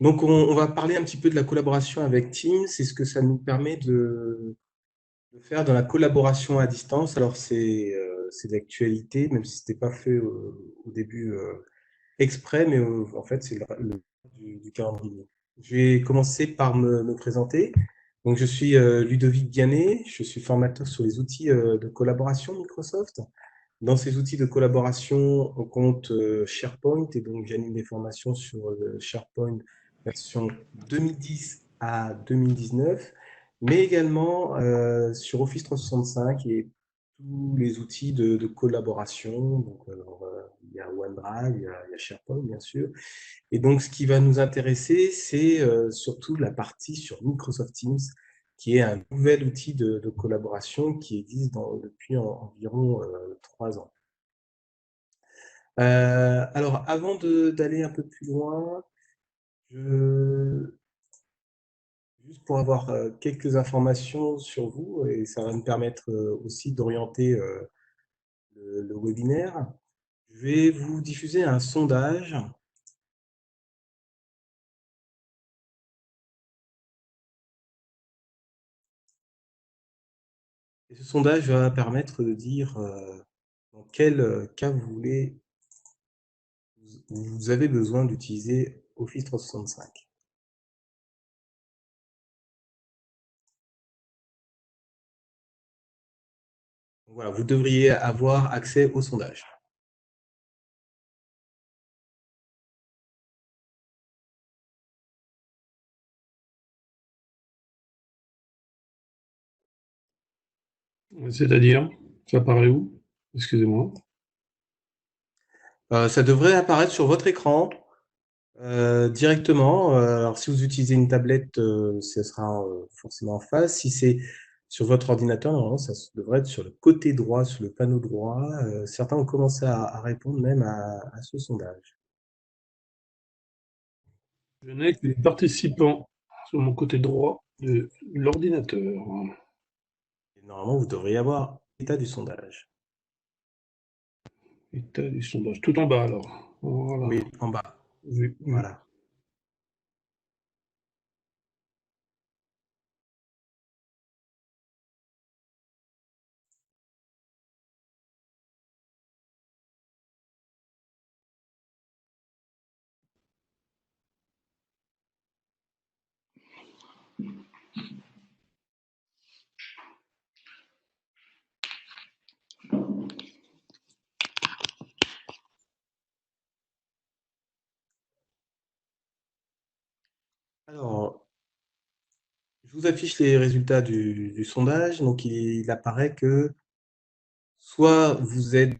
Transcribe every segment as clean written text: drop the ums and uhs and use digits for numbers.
Donc, on va parler un petit peu de la collaboration avec Teams et ce que ça nous permet de faire dans la collaboration à distance. Alors, c'est d'actualité, même si ce n'était pas fait au début exprès, mais en fait, c'est du calendrier. Je vais commencer par me présenter. Donc, je suis Ludovic Vianney, je suis formateur sur les outils de collaboration Microsoft. Dans ces outils de collaboration, on compte SharePoint et donc j'anime des formations sur SharePoint version 2010 à 2019, mais également sur Office 365 et tous les outils de collaboration. Donc, alors, il y a OneDrive, il y a SharePoint bien sûr. Et donc, ce qui va nous intéresser, c'est surtout la partie sur Microsoft Teams, qui est un nouvel outil de collaboration qui existe depuis environ 3 ans. Alors, avant d'aller un peu plus loin, juste pour avoir quelques informations sur vous, et ça va me permettre aussi d'orienter le webinaire, je vais vous diffuser un sondage. Et ce sondage va permettre de dire dans quel cas vous avez besoin d'utiliser Office 365. Voilà, vous devriez avoir accès au sondage. C'est-à-dire, ça apparaît où? Excusez-moi. Ça devrait apparaître sur votre écran directement. Alors, si vous utilisez une tablette, ce sera forcément en face. Si c'est sur votre ordinateur, normalement, ça devrait être sur le côté droit, sur le panneau droit. Certains ont commencé à répondre même à ce sondage. Je n'ai que les participants sur mon côté droit de l'ordinateur. Et normalement, vous devriez avoir l'état du sondage. État du sondage. Tout en bas alors. Voilà. Oui, en bas. Vu. Voilà. Alors, je vous affiche les résultats du sondage. Donc, il apparaît que soit vous êtes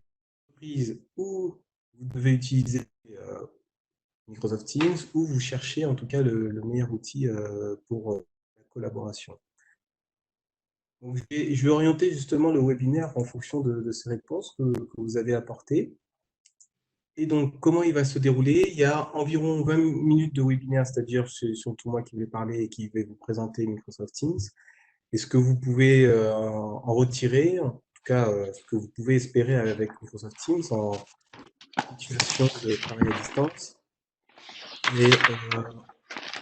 prise ou vous devez utiliser Microsoft Teams ou vous cherchez en tout cas le meilleur outil pour la collaboration. Donc, je vais orienter justement le webinaire en fonction de ces réponses que vous avez apportées. Et donc, comment il va se dérouler? Il y a environ 20 minutes de webinaire, c'est-à-dire c'est surtout moi qui vais parler et qui vais vous présenter Microsoft Teams. Et ce que vous pouvez en retirer, en tout cas ce que vous pouvez espérer avec Microsoft Teams en situation de travail à distance. Et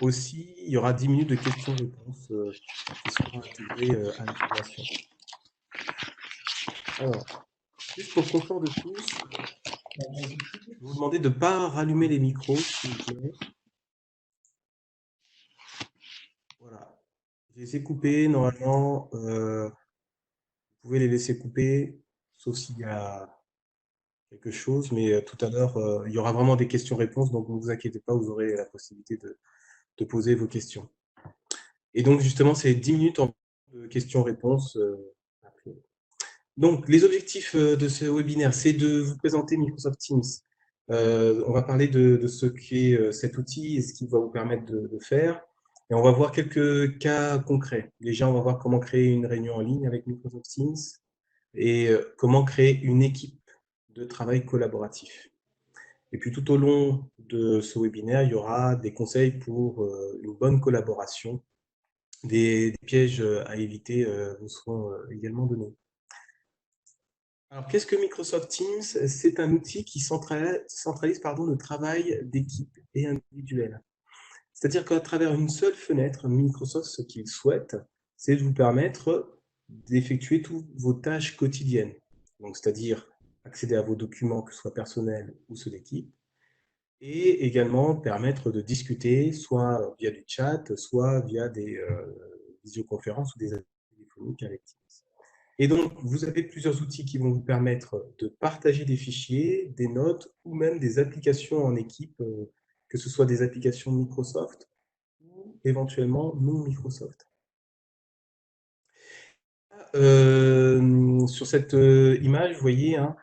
aussi, il y aura 10 minutes de questions-réponses qui seront intégrées à la formation. Alors, juste pour le confort de tous, je vais vous demander de ne pas rallumer les micros, s'il vous plaît. Voilà. J'ai laissé couper, normalement, vous pouvez les laisser couper, sauf s'il y a quelque chose, mais tout à l'heure, il y aura vraiment des questions-réponses, donc ne vous inquiétez pas, vous aurez la possibilité de poser vos questions. Et donc, justement, c'est 10 minutes de questions-réponses. Donc, les objectifs de ce webinaire, c'est de vous présenter Microsoft Teams. On va parler de ce qu'est cet outil et ce qu'il va vous permettre de faire. Et on va voir quelques cas concrets. Déjà, on va voir comment créer une réunion en ligne avec Microsoft Teams et comment créer une équipe de travail collaboratif. Et puis, tout au long de ce webinaire, il y aura des conseils pour une bonne collaboration. Des pièges à éviter vous seront également donnés. Alors, qu'est-ce que Microsoft Teams? C'est un outil qui centralise le travail d'équipe et individuel. C'est-à-dire qu'à travers une seule fenêtre, Microsoft, ce qu'il souhaite, c'est de vous permettre d'effectuer toutes vos tâches quotidiennes. Donc, c'est-à-dire accéder à vos documents, que ce soit personnels ou ceux d'équipe, et également permettre de discuter, soit via du chat, soit via des visioconférences ou des appels téléphoniques avec Teams. Et donc, vous avez plusieurs outils qui vont vous permettre de partager des fichiers, des notes ou même des applications en équipe, que ce soit des applications Microsoft ou éventuellement non Microsoft. Sur cette image, vous voyez, hein,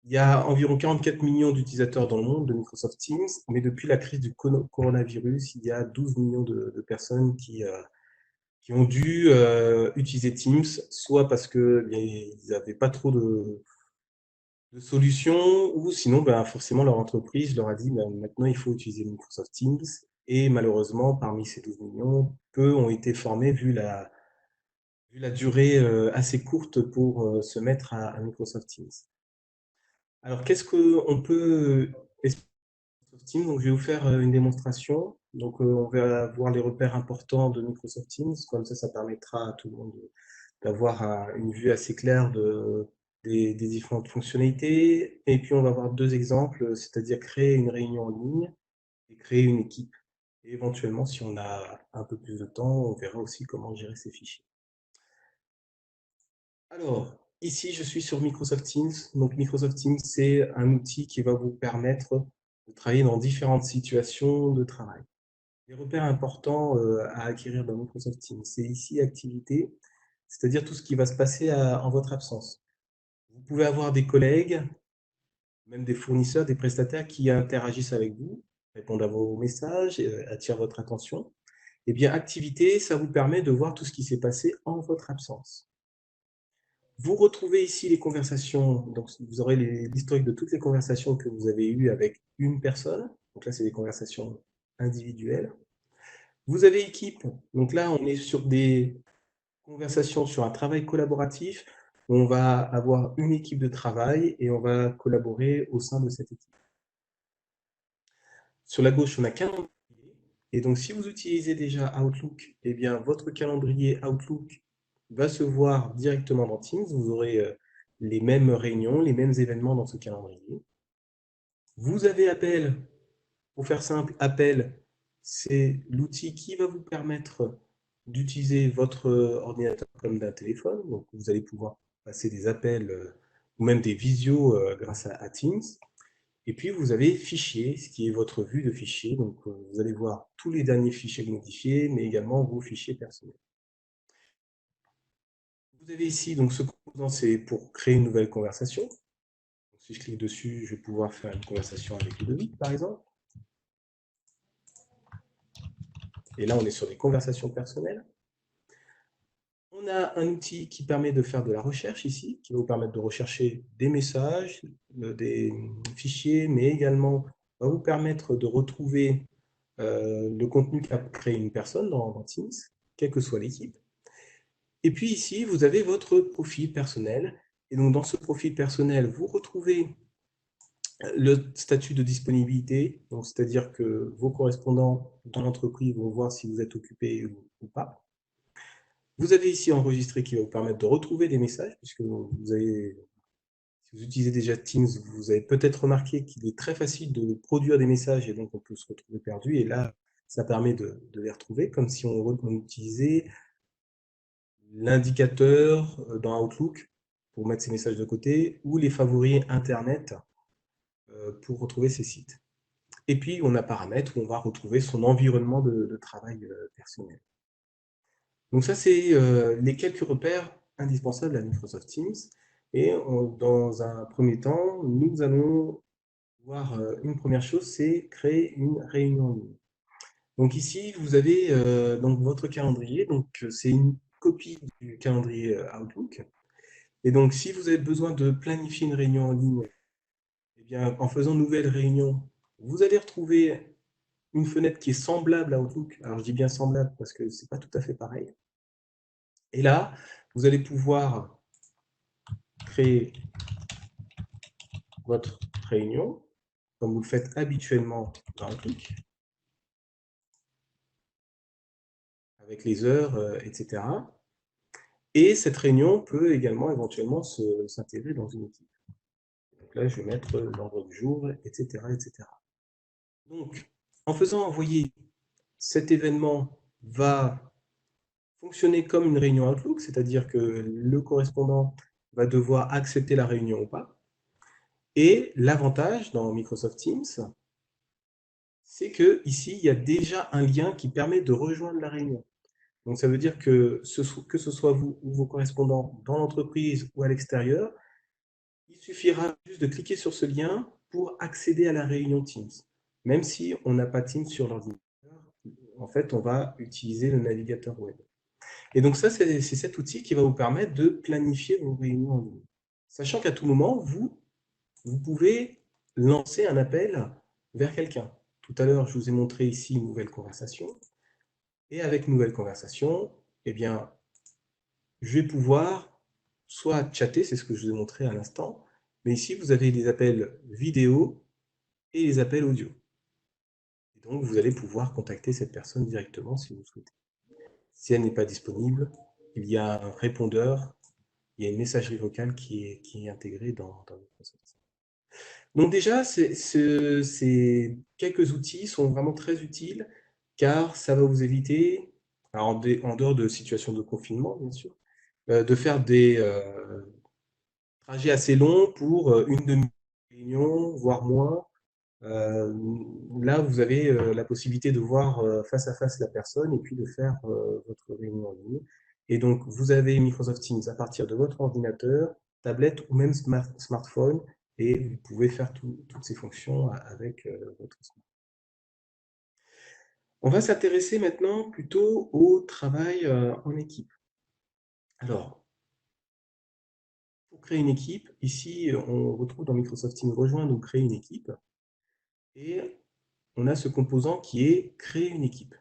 il y a environ 44 millions d'utilisateurs dans le monde de Microsoft Teams, mais depuis la crise du coronavirus, il y a 12 millions de personnes qui ont dû utiliser Teams, soit parce qu'ils n'avaient pas trop de solutions, ou sinon, ben, forcément, leur entreprise leur a dit ben, maintenant il faut utiliser Microsoft Teams. Et malheureusement, parmi ces 12 millions, peu ont été formés vu la durée assez courte pour se mettre à Microsoft Teams. Alors, qu'est-ce qu'on peut expliquer Microsoft Teams? Donc, je vais vous faire une démonstration. Donc, on va voir les repères importants de Microsoft Teams. Comme ça permettra à tout le monde d'avoir une vue assez claire des différentes fonctionnalités. Et puis, on va voir deux exemples, c'est-à-dire créer une réunion en ligne et créer une équipe. Et éventuellement, si on a un peu plus de temps, on verra aussi comment gérer ces fichiers. Alors, ici, je suis sur Microsoft Teams. Donc, Microsoft Teams, c'est un outil qui va vous permettre de travailler dans différentes situations de travail. Les repères importants à acquérir dans Microsoft Teams, c'est ici activité, c'est-à-dire tout ce qui va se passer en votre absence. Vous pouvez avoir des collègues, même des fournisseurs, des prestataires qui interagissent avec vous, répondent à vos messages, attirent votre attention. Eh bien, activité, ça vous permet de voir tout ce qui s'est passé en votre absence. Vous retrouvez ici les conversations, donc vous aurez l'historique de toutes les conversations que vous avez eues avec une personne. Donc là, c'est des conversations individuelles. Vous avez équipe, donc là, on est sur des conversations sur un travail collaboratif. On va avoir une équipe de travail et on va collaborer au sein de cette équipe. Sur la gauche, on a calendrier. Et donc, si vous utilisez déjà Outlook, eh bien, votre calendrier Outlook va se voir directement dans Teams. Vous aurez les mêmes réunions, les mêmes événements dans ce calendrier. Vous avez Appel. Pour faire simple, Appel, c'est l'outil qui va vous permettre d'utiliser votre ordinateur comme d'un téléphone. Donc, vous allez pouvoir passer des appels ou même des visios grâce à Teams. Et puis, vous avez Fichier, ce qui est votre vue de fichier. Donc, vous allez voir tous les derniers fichiers modifiés, mais également vos fichiers personnels. Vous avez ici, donc, ce composant, c'est pour créer une nouvelle conversation. Donc, si je clique dessus, je vais pouvoir faire une conversation avec Ludovic, par exemple. Et là, on est sur des conversations personnelles. On a un outil qui permet de faire de la recherche ici, qui va vous permettre de rechercher des messages, des fichiers, mais également va vous permettre de retrouver le contenu qu'a créé une personne dans Teams, quelle que soit l'équipe. Et puis ici, vous avez votre profil personnel. Et donc, dans ce profil personnel, vous retrouvez le statut de disponibilité, c'est-à-dire que vos correspondants dans l'entreprise vont voir si vous êtes occupé ou pas. Vous avez ici enregistré qui va vous permettre de retrouver des messages, puisque si vous utilisez déjà Teams, vous avez peut-être remarqué qu'il est très facile de produire des messages et donc on peut se retrouver perdu. Et là, ça permet de les retrouver, comme si on utilisait l'indicateur dans Outlook pour mettre ces messages de côté, ou les favoris Internet pour retrouver ces sites. Et puis, on a paramètres où on va retrouver son environnement de travail personnel. Donc ça, c'est les quelques repères indispensables à Microsoft Teams. Et dans un premier temps, nous allons voir une première chose, c'est créer une réunion en ligne. Donc ici, vous avez donc votre calendrier. Donc c'est une copie du calendrier Outlook. Et donc, si vous avez besoin de planifier une réunion en ligne, eh bien, en faisant nouvelle réunion, vous allez retrouver une fenêtre qui est semblable à Outlook. Alors, je dis bien semblable parce que ce n'est pas tout à fait pareil. Et là, vous allez pouvoir créer votre réunion, comme vous le faites habituellement dans Outlook. avec les heures, etc. Et cette réunion peut également éventuellement s'intégrer dans une équipe. Donc là, je vais mettre l'ordre du jour, etc., etc. Donc, en faisant envoyer, cet événement va fonctionner comme une réunion Outlook, c'est-à-dire que le correspondant va devoir accepter la réunion ou pas. Et l'avantage dans Microsoft Teams, c'est que ici, il y a déjà un lien qui permet de rejoindre la réunion. Donc ça veut dire que ce soit vous ou vos correspondants dans l'entreprise ou à l'extérieur, il suffira juste de cliquer sur ce lien pour accéder à la réunion Teams. Même si on n'a pas Teams sur l'ordinateur, en fait, on va utiliser le navigateur web. Et donc ça, c'est cet outil qui va vous permettre de planifier vos réunions en ligne. Sachant qu'à tout moment, vous pouvez lancer un appel vers quelqu'un. Tout à l'heure, je vous ai montré ici une nouvelle conversation. Et avec une nouvelle conversation, eh bien, je vais pouvoir soit chatter, c'est ce que je vous ai montré à l'instant, mais ici, vous avez les appels vidéo et les appels audio. Et donc, vous allez pouvoir contacter cette personne directement si vous le souhaitez. Si elle n'est pas disponible, il y a un répondeur, il y a une messagerie vocale qui est intégrée dans Microsoft. Donc déjà, ces quelques outils sont vraiment très utiles car ça va vous éviter, alors en dehors de situations de confinement, bien sûr, de faire des trajets assez longs pour une demi-réunion, voire moins. Euh, Là, vous avez la possibilité de voir face à face la personne et puis de faire votre réunion en ligne. Et donc, vous avez Microsoft Teams à partir de votre ordinateur, tablette ou même smartphone, et vous pouvez faire toutes ces fonctions avec votre smartphone. On va s'intéresser maintenant plutôt au travail en équipe. Alors, pour créer une équipe, ici, on retrouve dans Microsoft Teams rejoindre ou créer une équipe. Et on a ce composant qui est créer une équipe.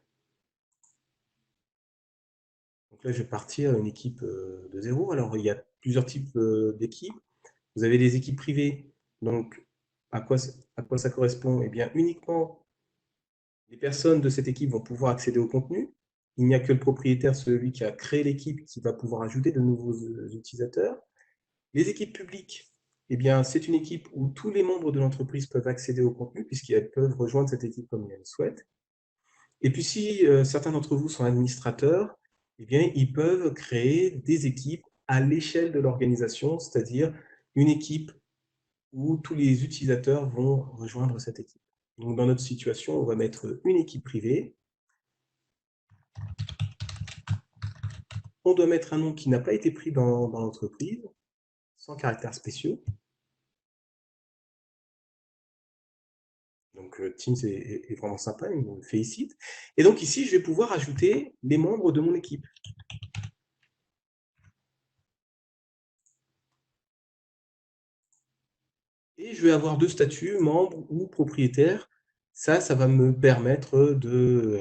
Donc là, je vais partir une équipe de zéro. Alors, il y a plusieurs types d'équipes. Vous avez des équipes privées. Donc, à quoi ça correspond? Eh bien, uniquement les personnes de cette équipe vont pouvoir accéder au contenu. Il n'y a que le propriétaire, celui qui a créé l'équipe, qui va pouvoir ajouter de nouveaux utilisateurs. Les équipes publiques, eh bien, c'est une équipe où tous les membres de l'entreprise peuvent accéder au contenu, puisqu'ils peuvent rejoindre cette équipe comme ils le souhaitent. Et puis, si certains d'entre vous sont administrateurs, eh bien, ils peuvent créer des équipes à l'échelle de l'organisation, c'est-à-dire une équipe où tous les utilisateurs vont rejoindre cette équipe. Donc, dans notre situation, on va mettre une équipe privée. On doit mettre un nom qui n'a pas été pris dans l'entreprise, sans caractères spéciaux. Donc, Teams est vraiment sympa, il me félicite. Et donc, ici, je vais pouvoir ajouter les membres de mon équipe. Et je vais avoir deux statuts, membre ou propriétaire. Ça va me permettre de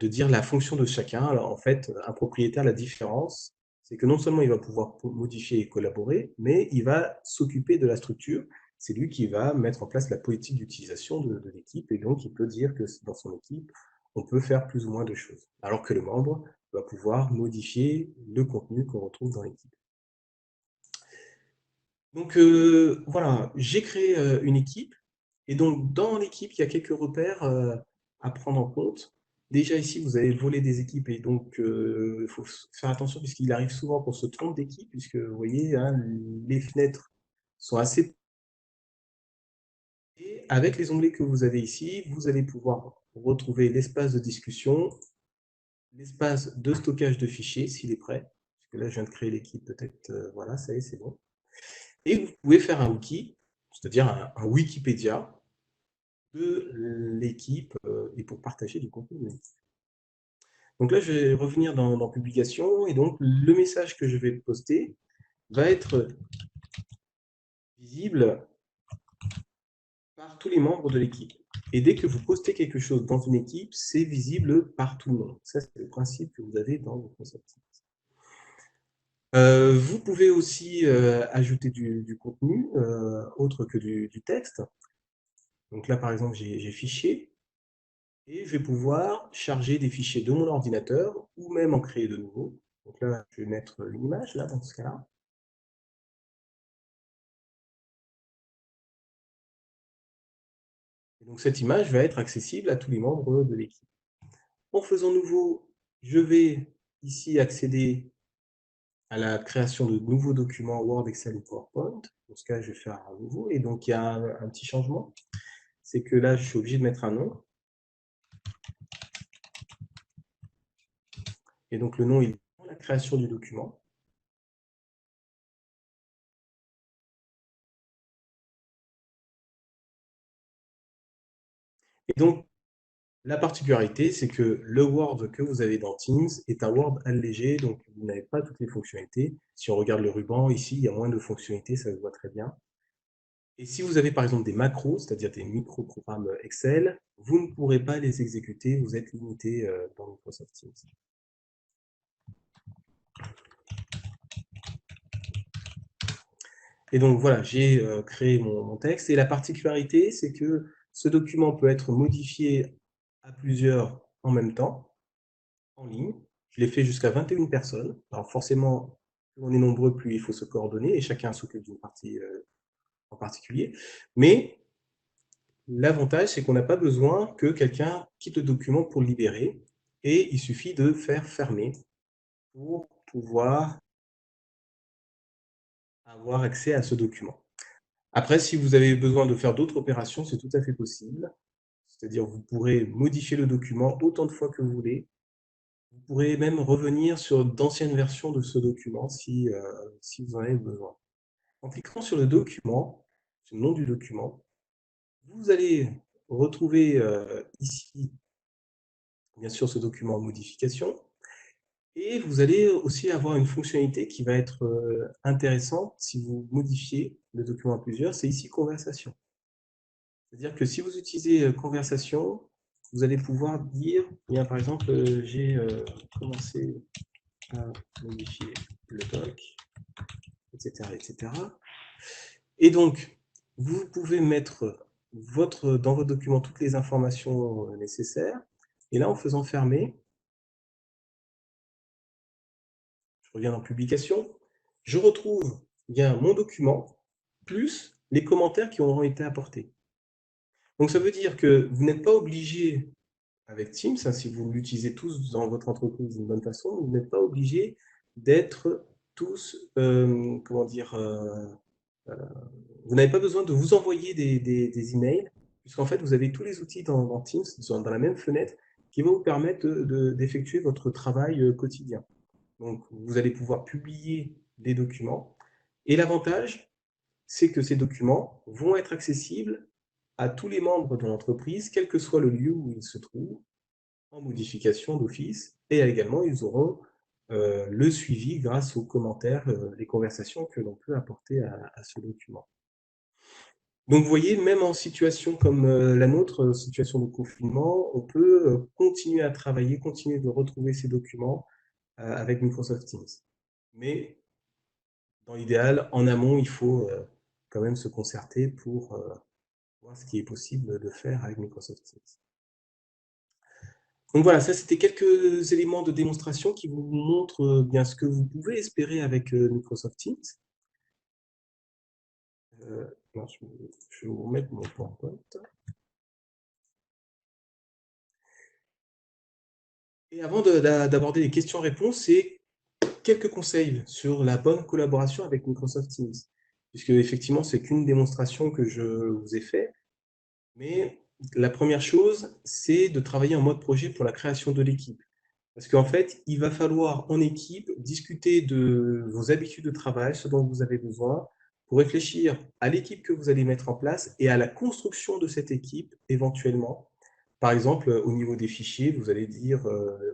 dire la fonction de chacun. Alors, en fait, un propriétaire, la différence, c'est que non seulement il va pouvoir modifier et collaborer, mais il va s'occuper de la structure. C'est lui qui va mettre en place la politique d'utilisation de l'équipe, et donc il peut dire que dans son équipe, on peut faire plus ou moins de choses. Alors que le membre va pouvoir modifier le contenu qu'on retrouve dans l'équipe. Donc voilà, j'ai créé une équipe, et donc dans l'équipe, il y a quelques repères à prendre en compte. Déjà ici, vous avez volé des équipes, et donc il faut faire attention puisqu'il arrive souvent qu'on se trompe d'équipe, puisque vous voyez, hein, les fenêtres sont assez... Et avec les onglets que vous avez ici, vous allez pouvoir retrouver l'espace de discussion, l'espace de stockage de fichiers, s'il est prêt, puisque là je viens de créer l'équipe, peut-être, voilà, ça y est, c'est bon. Et vous pouvez faire un wiki, c'est-à-dire un Wikipédia de l'équipe et pour partager du contenu de l'équipe. Donc là, je vais revenir dans publication, et donc le message que je vais poster va être visible par tous les membres de l'équipe. Et dès que vous postez quelque chose dans une équipe, c'est visible par tout le monde. Ça, c'est le principe que vous avez dans Microsoft Teams. Vous pouvez aussi ajouter du contenu autre que du texte. Donc là, par exemple, j'ai fichier. Et je vais pouvoir charger des fichiers de mon ordinateur ou même en créer de nouveaux. Donc là, je vais mettre une image, là, dans ce cas-là. Et donc cette image va être accessible à tous les membres de l'équipe. En faisant nouveau, je vais ici accéder à la création de nouveaux documents Word, Excel ou PowerPoint. Dans ce cas, je vais faire un nouveau. Et donc, il y a un petit changement. C'est que là, je suis obligé de mettre un nom. Et donc, le nom, il est dans la création du document. Et donc, la particularité, c'est que le Word que vous avez dans Teams est un Word allégé, donc vous n'avez pas toutes les fonctionnalités. Si on regarde le ruban, ici, il y a moins de fonctionnalités, ça se voit très bien. Et si vous avez par exemple des macros, c'est-à-dire des micro-programmes Excel, vous ne pourrez pas les exécuter, vous êtes limité dans Microsoft Teams. Et donc voilà, j'ai créé mon texte. Et la particularité, c'est que ce document peut être modifié à plusieurs en même temps, en ligne. Je l'ai fait jusqu'à 21 personnes. Alors forcément, plus on est nombreux, plus il faut se coordonner et chacun s'occupe d'une partie en particulier. Mais l'avantage, c'est qu'on n'a pas besoin que quelqu'un quitte le document pour le libérer. Et il suffit de faire fermer pour pouvoir avoir accès à ce document. Après, si vous avez besoin de faire d'autres opérations, c'est tout à fait possible. C'est-à-dire, vous pourrez modifier le document autant de fois que vous voulez. Vous pourrez même revenir sur d'anciennes versions de ce document si vous en avez besoin. En cliquant sur le document, sur le nom du document, vous allez retrouver ici, bien sûr, ce document en modification. Et vous allez aussi avoir une fonctionnalité qui va être intéressante si vous modifiez le document à plusieurs, c'est ici Conversation. C'est-à-dire que si vous utilisez Conversation, vous allez pouvoir dire, bien, par exemple, j'ai commencé à modifier le doc, etc., etc. Et donc, vous pouvez mettre dans votre document toutes les informations nécessaires. Et là, en faisant fermer, je reviens dans Publication, je retrouve bien mon document plus les commentaires qui auront été apportés. Donc, ça veut dire que vous n'êtes pas obligé avec Teams, hein, si vous l'utilisez tous dans votre entreprise d'une bonne façon, vous n'êtes pas obligé d'être tous, comment dire, vous n'avez pas besoin de vous envoyer des emails, puisqu'en fait, vous avez tous les outils dans Teams, dans la même fenêtre, qui vont vous permettre d'effectuer votre travail quotidien. Donc, vous allez pouvoir publier des documents. Et l'avantage, c'est que ces documents vont être accessibles à tous les membres de l'entreprise, quel que soit le lieu où ils se trouvent, en modification d'office. Et également, ils auront le suivi grâce aux commentaires, les conversations que l'on peut apporter à ce document. Donc, vous voyez, même en situation comme la nôtre, situation de confinement, on peut continuer à travailler, continuer de retrouver ces documents avec Microsoft Teams. Mais dans l'idéal, en amont, il faut quand même se concerter pour voir ce qui est possible de faire avec Microsoft Teams. Donc voilà, ça c'était quelques éléments de démonstration qui vous montrent bien ce que vous pouvez espérer avec Microsoft Teams. Non, je vais vous remettre mon PowerPoint. Et avant d'aborder les questions-réponses, c'est quelques conseils sur la bonne collaboration avec Microsoft Teams. Puisque effectivement, c'est qu'une démonstration que je vous ai faite. Mais la première chose, c'est de travailler en mode projet pour la création de l'équipe. Parce qu'en fait, il va falloir en équipe discuter de vos habitudes de travail, ce dont vous avez besoin, pour réfléchir à l'équipe que vous allez mettre en place et à la construction de cette équipe éventuellement. Par exemple, au niveau des fichiers, vous allez dire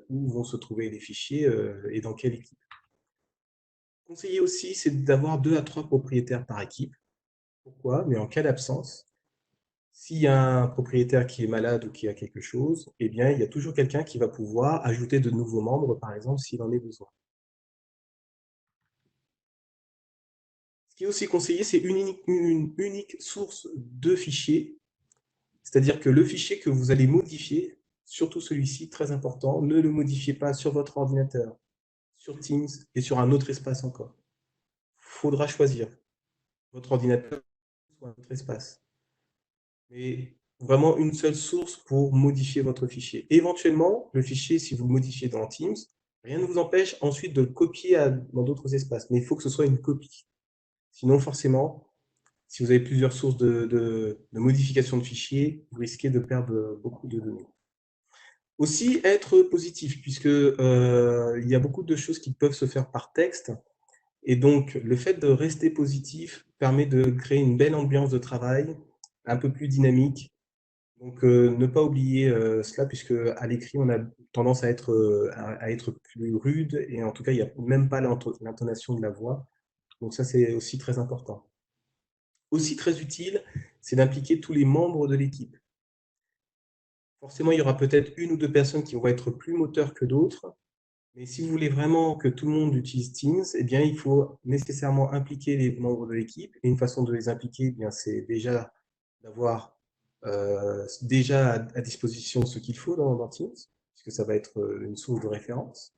où vont se trouver les fichiers et dans quelle équipe. Conseiller aussi, c'est d'avoir 2 à 3 propriétaires par équipe. Pourquoi? Mais en cas d'absence, s'il y a un propriétaire qui est malade ou qui a quelque chose, eh bien, il y a toujours quelqu'un qui va pouvoir ajouter de nouveaux membres, par exemple, s'il en est besoin. Ce qui est aussi conseillé, c'est une unique source de fichiers, c'est-à-dire que le fichier que vous allez modifier surtout celui-ci, très important, ne le modifiez pas sur votre ordinateur, sur Teams et sur un autre espace encore. Il faudra choisir votre ordinateur ou un autre espace. Mais vraiment une seule source pour modifier votre fichier. Éventuellement, le fichier, si vous le modifiez dans Teams, rien ne vous empêche ensuite de le copier dans d'autres espaces. Mais il faut que ce soit une copie. Sinon, forcément, si vous avez plusieurs sources de modification de fichiers, vous risquez de perdre beaucoup de données. Aussi, être positif, puisque il y a beaucoup de choses qui peuvent se faire par texte. Et donc, le fait de rester positif permet de créer une belle ambiance de travail, un peu plus dynamique. Donc, ne pas oublier cela, puisque à l'écrit, on a tendance à être plus rude, et en tout cas, il n'y a même pas l'intonation de la voix. Donc ça, c'est aussi très important. Aussi très utile, c'est d'impliquer tous les membres de l'équipe. Forcément, il y aura peut-être une ou deux personnes qui vont être plus moteurs que d'autres, mais si vous voulez vraiment que tout le monde utilise Teams, eh bien, il faut nécessairement impliquer les membres de l'équipe. Et une façon de les impliquer, eh bien, c'est déjà d'avoir déjà à disposition ce qu'il faut dans Teams, puisque ça va être une source de référence.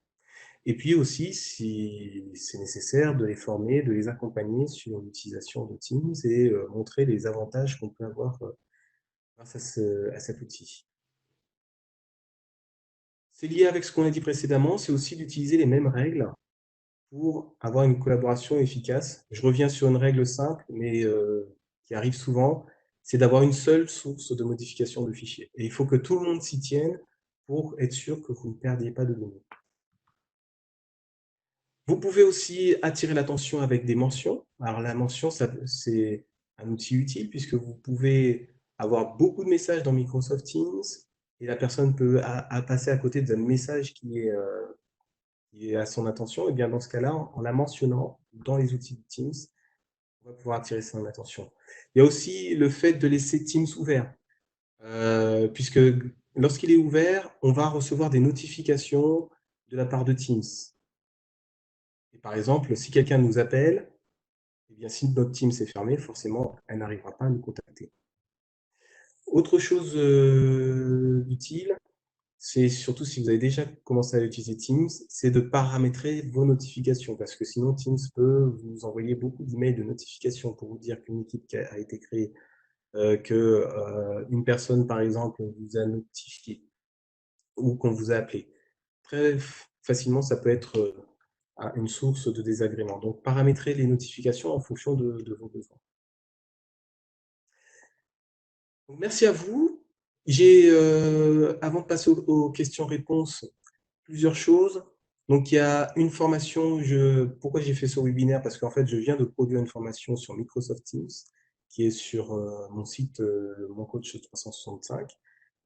Et puis aussi, si c'est nécessaire, de les former, de les accompagner sur l'utilisation de Teams et montrer les avantages qu'on peut avoir grâce à cet outil. C'est lié avec ce qu'on a dit précédemment, c'est aussi d'utiliser les mêmes règles pour avoir une collaboration efficace. Je reviens sur une règle simple, mais qui arrive souvent, c'est d'avoir une seule source de modification de fichiers. Et il faut que tout le monde s'y tienne pour être sûr que vous ne perdiez pas de données. Vous pouvez aussi attirer l'attention avec des mentions. Alors la mention, c'est un outil utile puisque vous pouvez avoir beaucoup de messages dans Microsoft Teams et la personne peut passer à côté d'un message qui est à son attention. Et bien dans ce cas-là, en la mentionnant dans les outils de Teams, on va pouvoir attirer son attention. Il y a aussi le fait de laisser Teams ouvert, puisque lorsqu'il est ouvert, on va recevoir des notifications de la part de Teams. Et par exemple, si quelqu'un nous appelle, eh bien, si notre Teams est fermé, forcément, elle n'arrivera pas à nous contacter. Autre chose utile, c'est surtout si vous avez déjà commencé à utiliser Teams, c'est de paramétrer vos notifications, parce que sinon Teams peut vous envoyer beaucoup d'emails de notifications pour vous dire qu'une équipe a été créée, qu'une personne, par exemple, vous a notifié ou qu'on vous a appelé. Très facilement, ça peut être une source de désagrément. Donc, paramétrer les notifications en fonction de vos besoins. Donc, merci à vous. J'ai, avant de passer aux questions-réponses, plusieurs choses. Donc, il y a une formation. Pourquoi j'ai fait ce webinaire? Parce qu'en fait, je viens de produire une formation sur Microsoft Teams qui est sur mon site, Mon Coach 365.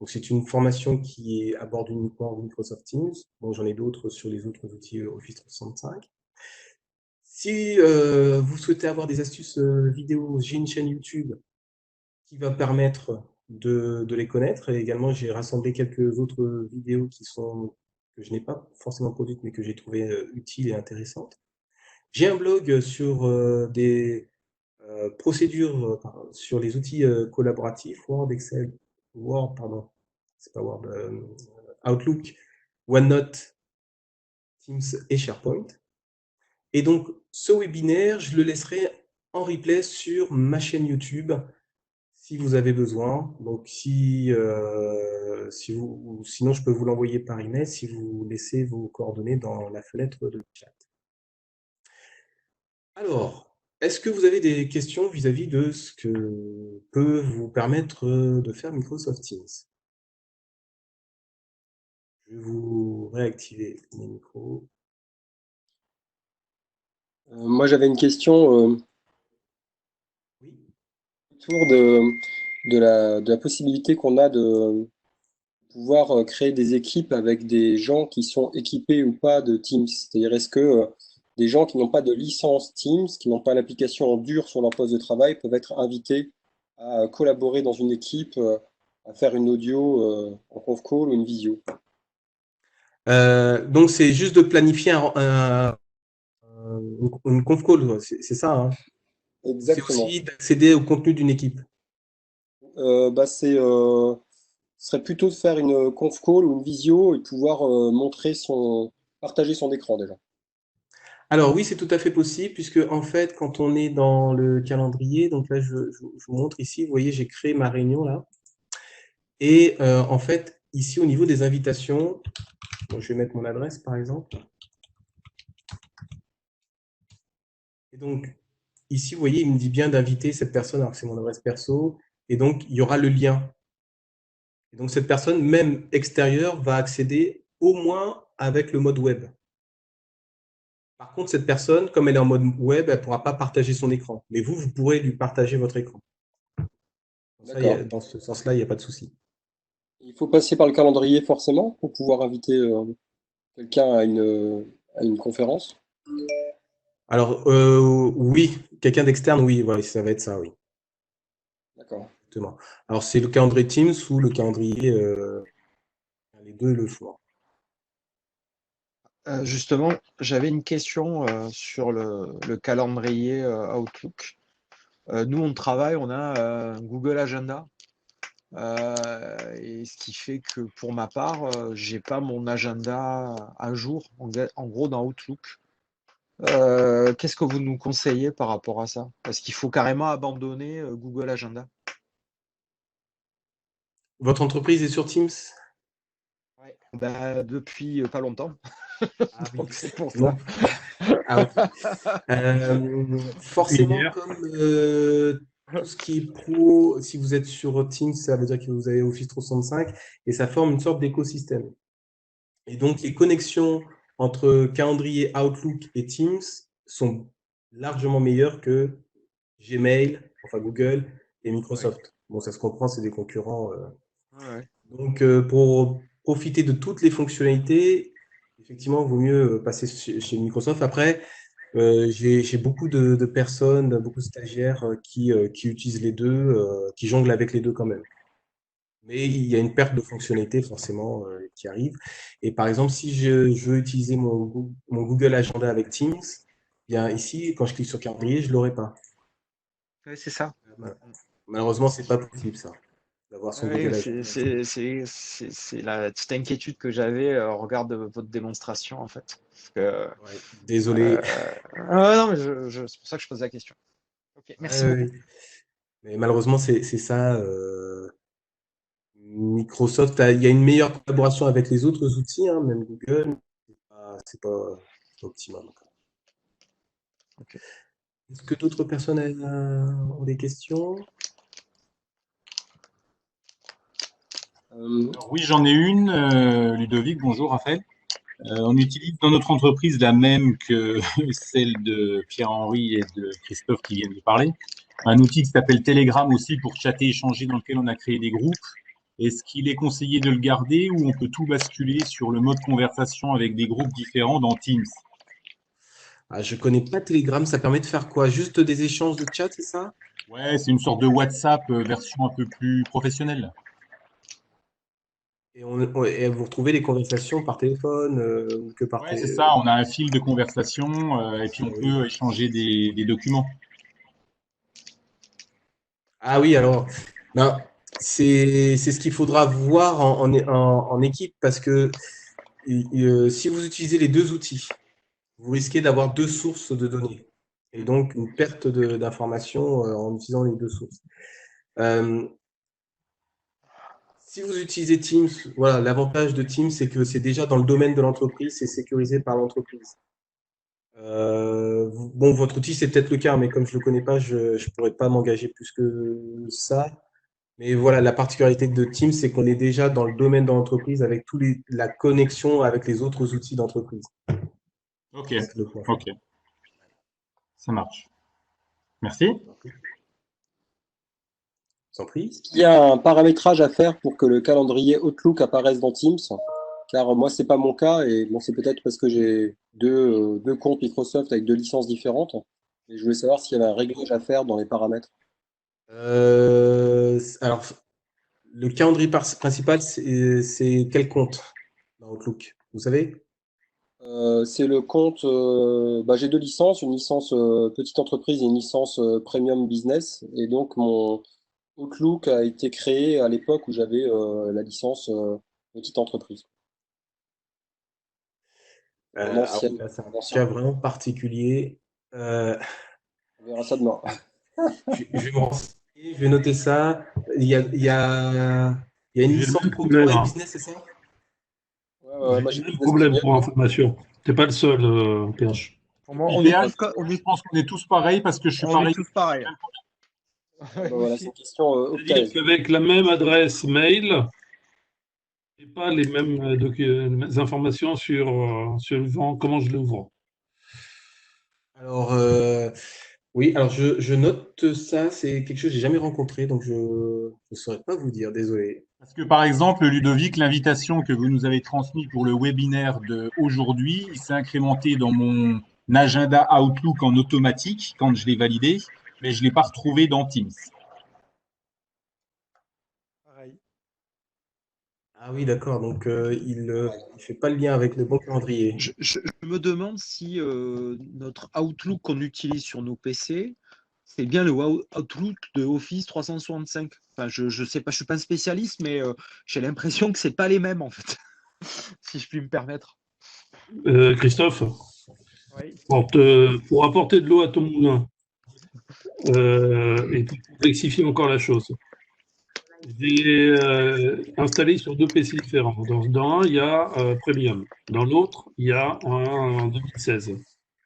Donc, c'est une formation qui aborde uniquement Microsoft Teams. Bon, j'en ai d'autres sur les autres outils Office 365. Si vous souhaitez avoir des astuces vidéo, j'ai une chaîne YouTube qui va permettre de les connaître. Et également, j'ai rassemblé quelques autres vidéos que je n'ai pas forcément produites, mais que j'ai trouvées utiles et intéressantes. J'ai un blog sur des procédures sur les outils collaboratifs, Word, Excel, Word, pardon, c'est pas Word, Outlook, OneNote, Teams et SharePoint. Et donc, ce webinaire, je le laisserai en replay sur ma chaîne YouTube si vous avez besoin. Donc, sinon, je peux vous l'envoyer par email si vous laissez vos coordonnées dans la fenêtre de chat. Alors, est-ce que vous avez des questions vis-à-vis de ce que peut vous permettre de faire Microsoft Teams? Je vais vous réactiver mes micros. Moi, j'avais une question Oui. autour de la possibilité qu'on a de pouvoir créer des équipes avec des gens qui sont équipés ou pas de Teams. C'est-à-dire, est-ce que des gens qui n'ont pas de licence Teams, qui n'ont pas l'application en dur sur leur poste de travail, peuvent être invités à collaborer dans une équipe, à faire une audio en conf call ou une visio? Donc, c'est juste de planifier une conf call, c'est ça, hein. C'est Exactement. aussi d'accéder au contenu d'une équipe. Bah, serait plutôt de faire une conf call ou une visio et pouvoir partager son écran déjà. Alors oui, c'est tout à fait possible, puisque en fait, quand on est dans le calendrier, donc là, je vous montre ici, vous voyez, j'ai créé ma réunion là. Et en fait, ici, au niveau des invitations, bon, je vais mettre mon adresse par exemple. Et donc, ici, vous voyez, il me dit bien d'inviter cette personne, alors que c'est mon adresse perso. Et donc, il y aura le lien. Et donc, cette personne, même extérieure, va accéder au moins avec le mode web. Par contre, cette personne, comme elle est en mode web, elle ne pourra pas partager son écran. Mais vous, vous pourrez lui partager votre écran. D'accord. Dans ce sens-là, il n'y a pas de souci. Il faut passer par le calendrier forcément pour pouvoir inviter quelqu'un à une conférence. Alors, oui, quelqu'un d'externe, oui, voilà, ça va être ça, oui. D'accord. Exactement. Alors, c'est le calendrier Teams ou le calendrier, les deux le font. Justement, j'avais une question sur le calendrier Outlook. Nous, on travaille, on a Google Agenda. Et ce qui fait que pour ma part, j'ai pas mon agenda à jour, en gros, dans Outlook. Qu'est-ce que vous nous conseillez par rapport à ça? Est-ce qu'il faut carrément abandonner Google Agenda? Votre entreprise est sur Teams? Ouais. Bah, depuis pas longtemps, Ah oui. donc c'est pour Non. ça. Ah, ok. Forcément, Hier. comme tout ce qui est pro, si vous êtes sur Teams, ça veut dire que vous avez Office 365 et ça forme une sorte d'écosystème. Et donc, les connexions entre calendrier Outlook et Teams sont largement meilleures que Gmail, enfin Google et Ouais. Microsoft. Bon, ça se comprend, c'est des concurrents. Ouais. Donc, pour profiter de toutes les fonctionnalités, effectivement, il vaut mieux passer chez Microsoft. Après, j'ai beaucoup de personnes, beaucoup de stagiaires qui utilisent les deux, qui jonglent avec les deux quand même. Mais il y a une perte de fonctionnalité forcément qui arrive. Et par exemple, si je veux utiliser mon Google Agenda avec Teams, bien ici, quand je clique sur calendrier, je ne l'aurai pas. Ouais, c'est ça. Malheureusement, c'est pas possible ça, d'avoir son Ouais, Google Agenda. c'est la petite inquiétude que j'avais au regard de votre démonstration, en fait. Parce que, Ouais, désolé. non, mais c'est pour ça que je pose la question. Ok, Ouais, merci ouais, beaucoup. ouais. Mais malheureusement, c'est ça. Microsoft, il y a une meilleure collaboration avec les autres outils, hein, même Google. C'est pas optimal encore. Ok. Est-ce que d'autres personnes ont des questions? Euh, Alors oui, j'en ai une, Ludovic, bonjour Raphaël. On utilise dans notre entreprise la même que celle de Pierre-Henri et de Christophe qui viennent de parler. Un outil qui s'appelle Telegram aussi pour chatter, échanger, dans lequel on a créé des groupes. Est-ce qu'il est conseillé de le garder ou on peut tout basculer sur le mode conversation avec des groupes différents dans Teams? Ah, je connais pas Telegram, ça permet de faire quoi? Juste des échanges de chat, c'est ça? Ouais, c'est une sorte de WhatsApp version un peu plus professionnelle. Et vous retrouvez les conversations par téléphone ou que par Ouais, c'est ça, on a un fil de conversation et puis on oui. peut échanger des documents. Ah oui, alors, ben, c'est ce qu'il faudra voir en équipe parce que si vous utilisez les deux outils, vous risquez d'avoir deux sources de données et donc une perte d'informations en utilisant les deux sources. Euh, Si vous utilisez Teams, voilà, l'avantage de Teams, c'est que c'est déjà dans le domaine de l'entreprise, c'est sécurisé par l'entreprise. Bon, votre outil, c'est peut-être le cas, mais comme je ne le connais pas, je ne pourrais pas m'engager plus que ça. Mais voilà, la particularité de Teams, c'est qu'on est déjà dans le domaine de l'entreprise avec la connexion avec les autres outils d'entreprise. Ok, C'est le point fort. ok, ça marche. Merci. Je vous en prie. Il y a un paramétrage à faire pour que le calendrier Outlook apparaisse dans Teams, car moi, c'est pas mon cas, et bon, c'est peut-être parce que j'ai deux comptes Microsoft avec deux licences différentes. Et je voulais savoir s'il y avait un réglage à faire dans les paramètres. Alors, le calendrier principal, c'est quel compte dans Outlook? Vous savez? C'est le compte, j'ai deux licences, une licence petite entreprise et une licence premium business. Et donc, Outlook a été créé à l'époque où j'avais la licence petite entreprise. En Alors, ancienne. là, c'est un En ancien. cas vraiment particulier. Euh, On verra ça demain. je vais me renseigner, je vais noter ça. Il y a une J'ai le licence même Pro Pro problème, et hein. Business, c'est ça? Ouais, J'ai moi le j'ai même business problème ingénieur. pour information. T'es pas le seul, PH. Pour Et moi, puis on est PH, tous, on je est, pense qu'on est tous pareils parce que je suis on est pareil. tous pareils. Bah Moi voilà, c'est aussi. une question C'est-à-dire Octaise. qu'avec la même adresse mail, et pas les mêmes informations sur le vent, comment je l'ouvre. Alors, oui, alors je note ça, c'est quelque chose que j'ai jamais rencontré, donc je ne saurais pas vous dire, désolé. Parce que par exemple, Ludovic, l'invitation que vous nous avez transmise pour le webinaire d'aujourd'hui, il s'est incrémenté dans mon agenda Outlook en automatique quand je l'ai validé, mais je ne l'ai pas retrouvé dans Teams. Pareil. Ah oui, d'accord, donc il fait pas le lien avec le bon calendrier. Je me demande si notre Outlook qu'on utilise sur nos PC, c'est bien le Outlook de Office 365. Enfin, je sais pas, je suis pas un spécialiste, mais j'ai l'impression que c'est pas les mêmes en fait, si je puis me permettre. Christophe, Oui. pour apporter de l'eau à ton moulin, et pour complexifier encore la chose, j'ai installé sur 2 PC différents. Dans un, il y a Premium. Dans l'autre, il y a un 2016,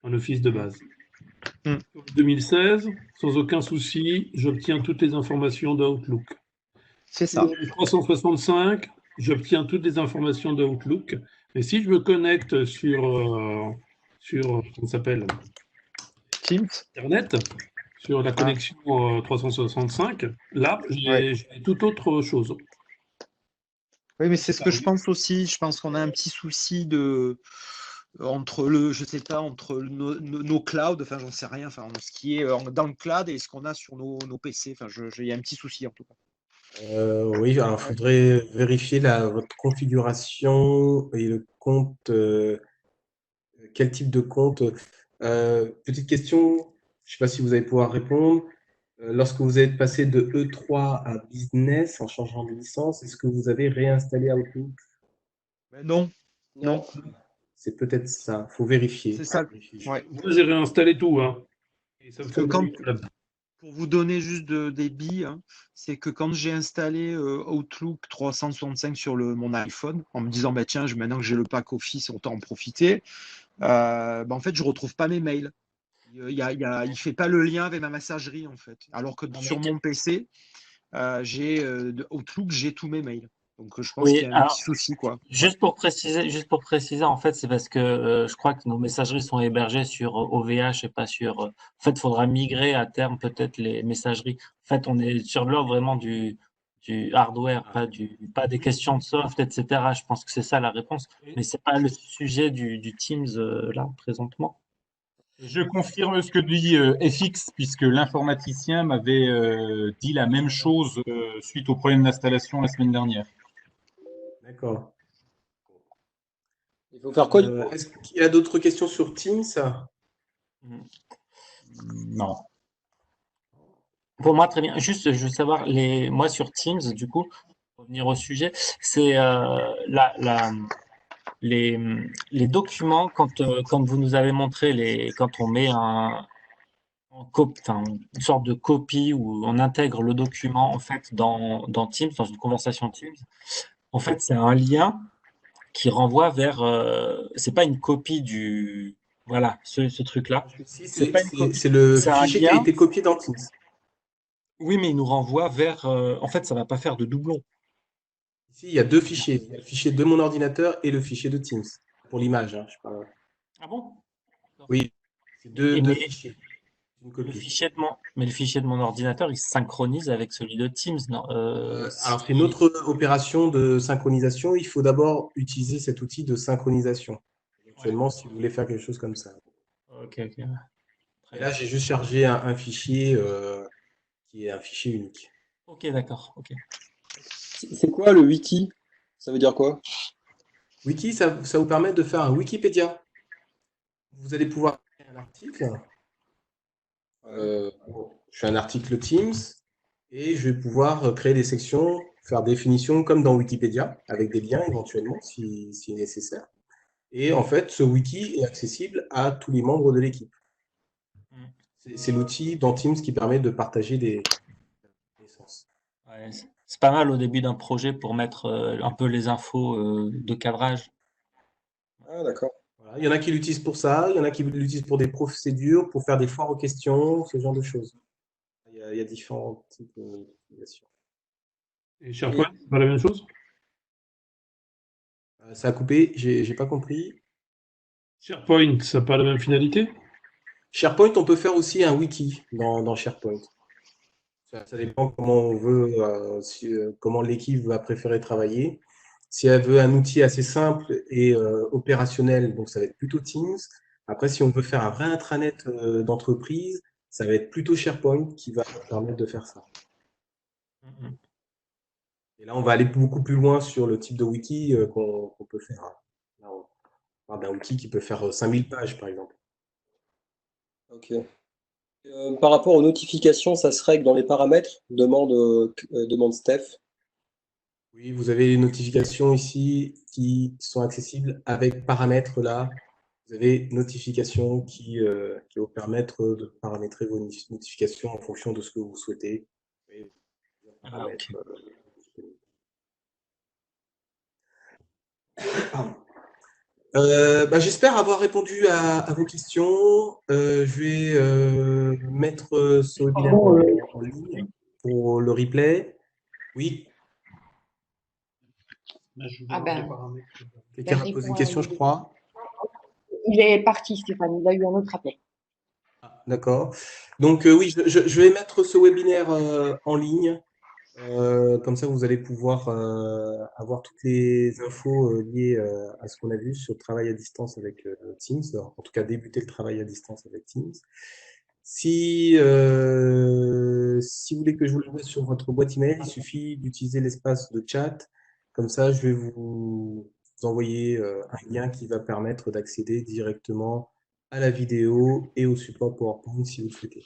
un Office de base. Mm. Sur le 2016, sans aucun souci, j'obtiens toutes les informations d'Outlook. C'est ça. Sur le 365, j'obtiens toutes les informations d'Outlook. Mais si je me connecte sur comment ça s'appelle, Teams. Internet, sur la connexion 365, là, Ouais. j'ai tout autre chose. Oui, mais c'est ce que je pense aussi. Je pense qu'on a un petit souci entre je sais pas, entre nos clouds, enfin, j'en sais rien, enfin, ce qui est dans le cloud et ce qu'on a sur nos PC. Enfin, il y a un petit souci en tout cas. Oui, alors il Ouais. faudrait vérifier votre configuration et le compte, quel type de compte. Petite question, je ne sais pas si vous allez pouvoir répondre. Lorsque vous êtes passé de E3 à Business en changeant de licence, est-ce que vous avez réinstallé Outlook? Mais non, non, C'est peut-être ça, il faut vérifier. c'est ça. Vérifier. Ouais. Moi, j'ai réinstallé tout, hein, et ça me Parce fait que encore quand, des problèmes. pour vous donner juste des billes, hein, c'est que quand j'ai installé Outlook 365 sur mon iPhone, en me disant, bah, tiens, maintenant que j'ai le pack Office, autant en profiter, bah, en fait, je retrouve pas mes mails. Il fait pas le lien avec ma messagerie, en fait. Alors que sur mon PC, Outlook, j'ai tous mes mails. Donc, je pense qu'il Oui, y a un petit alors, souci, quoi. Ouais. juste pour préciser, en fait, c'est parce que je crois que nos messageries sont hébergées sur OVH et pas sur. En fait, il faudra migrer à terme peut-être les messageries. En fait, on est sur l'ordre vraiment du hardware, pas des questions de soft, etc. Je pense que c'est ça la réponse, mais c'est pas le sujet du Teams là présentement. Je confirme ce que dit FX, puisque l'informaticien m'avait dit la même chose suite au problème d'installation la semaine dernière. D'accord. Il faut faire quoi du coup? Est-ce qu'il y a d'autres questions sur Teams? Non. Pour moi, très bien. Juste, je veux savoir, moi sur Teams, du coup, pour revenir au sujet, c'est les, les documents, quand vous nous avez montré quand on met une sorte de copie où on intègre le document en fait dans Teams, dans une conversation Teams, en fait, c'est un lien qui renvoie vers. C'est pas une copie voilà, ce truc-là. Si, C'est pas une copie. c'est le C'est un fichier qui a lien. été copié dans Teams. Oui, mais il nous renvoie vers. En fait, ça va pas faire de doublon. Ici, il y a deux fichiers. Il y a le fichier de mon ordinateur et le fichier de Teams. Pour l'image, hein, je parle. Ah bon? Oui, c'est deux Mais fichiers. Une le copie. fichier de mon ordinateur, il se synchronise avec celui de Teams, non? Alors, c'est une autre opération de synchronisation. Il faut d'abord utiliser cet outil de synchronisation. Actuellement, si vous voulez faire quelque chose comme ça. Ok. Et là, j'ai juste chargé un fichier qui est un fichier unique. Ok, d'accord. Ok. C'est quoi le wiki? Ça veut dire quoi? Wiki, ça vous permet de faire un Wikipédia. Vous allez pouvoir créer un article. Euh, Je fais un article Teams Et je vais pouvoir créer des sections, faire des définitions comme dans Wikipédia, avec des liens éventuellement si nécessaire. Et en fait, ce wiki est accessible à tous les membres de l'équipe. C'est l'outil dans Teams qui permet de partager des connaissances. Ouais, c'est pas mal au début d'un projet pour mettre un peu les infos de cadrage. Ah, d'accord. Voilà. Il y en a qui l'utilisent pour ça, il y en a qui l'utilisent pour des procédures, pour faire des foires aux questions, ce genre de choses. Il y a différents types d'utilisation. Et SharePoint, c'est pas la même chose? Ça a coupé, j'ai pas compris. SharePoint, ça n'a pas la même finalité? SharePoint, on peut faire aussi un wiki dans SharePoint. Ça dépend comment on veut, comment l'équipe va préférer travailler. Si elle veut un outil assez simple et opérationnel, donc ça va être plutôt Teams. Après, si on veut faire un vrai intranet d'entreprise, ça va être plutôt SharePoint qui va permettre de faire ça. Mhm. Et là, on va aller beaucoup plus loin sur le type de wiki qu'on peut faire. Là, on parle d'un wiki qui peut faire 5000 pages, par exemple. Ok. Par rapport aux notifications, ça se règle dans les paramètres, demande Steph. Oui, vous avez les notifications ici qui sont accessibles avec paramètres là. Vous avez notifications qui vont permettre de paramétrer vos notifications en fonction de ce que vous souhaitez. Et Ah, ok. J'espère avoir répondu à vos questions. Je vais mettre ce webinaire en ligne pour le replay. Oui, Ah ben, quelqu'un a posé une question, je crois. il est parti, Stéphane. Il a eu un autre appel. D'accord. Donc oui, je vais mettre ce webinaire en ligne. Comme ça, vous allez pouvoir avoir toutes les infos liées à ce qu'on a vu sur le travail à distance avec Teams. Alors, en tout cas, débuter le travail à distance avec Teams. Si vous voulez que je vous l'envoie sur votre boîte email, il suffit d'utiliser l'espace de chat. Comme ça, je vais vous envoyer un lien qui va permettre d'accéder directement à la vidéo et au support PowerPoint si vous le souhaitez.